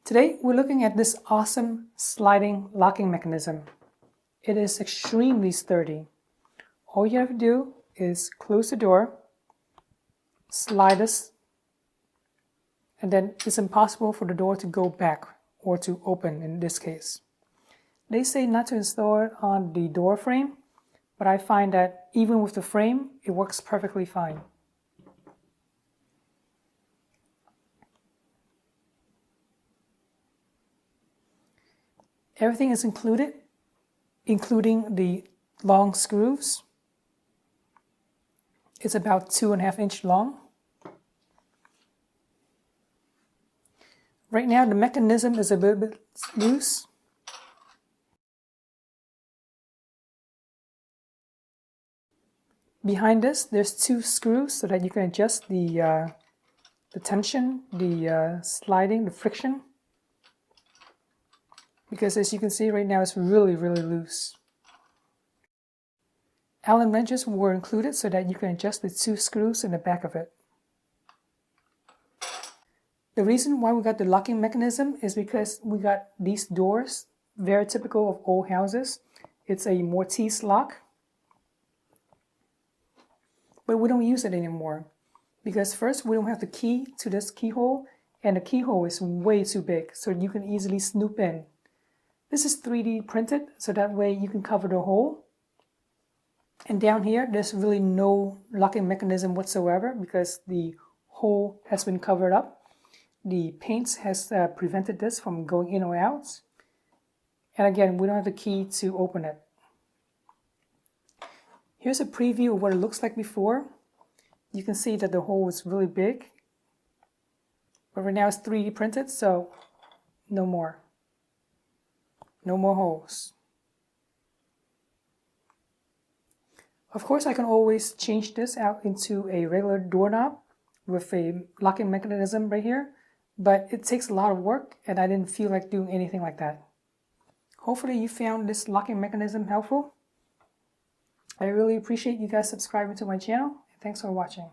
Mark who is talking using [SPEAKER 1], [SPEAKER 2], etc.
[SPEAKER 1] Today we're looking at this awesome sliding locking mechanism. It is extremely sturdy. All you have to do is close the door, slide this, and then it's impossible for the door to go back or to open in this case. They say not to install it on the door frame, but I find that even with the frame, it works perfectly fine. Everything is included, including the long screws. It's about 2.5 inches long. Right now the mechanism is a little bit loose. Behind this, there's 2 screws so that you can adjust the tension, the sliding, the friction. Because as you can see right now, it's really loose. Allen wrenches were included so that you can adjust the 2 screws in the back of it. The reason why we got the locking mechanism is because we got these doors, very typical of old houses. It's a Mortise lock. But we don't use it anymore because first we don't have the key to this keyhole, and the keyhole is way too big so you can easily snoop in. This is 3D printed so that way you can cover the hole. And down here there's really no locking mechanism whatsoever because the hole has been covered up. The paint has prevented this from going in or out. And again, we don't have the key to open it. Here's a preview of what it looks like before. You can see that the hole is really big. But right now it's 3D printed, so no more. No more holes. Of course, I can always change this out into a regular doorknob with a locking mechanism right here, but it takes a lot of work and I didn't feel like doing anything like that. Hopefully you found this locking mechanism helpful. I really appreciate you guys subscribing to my channel, and thanks for watching.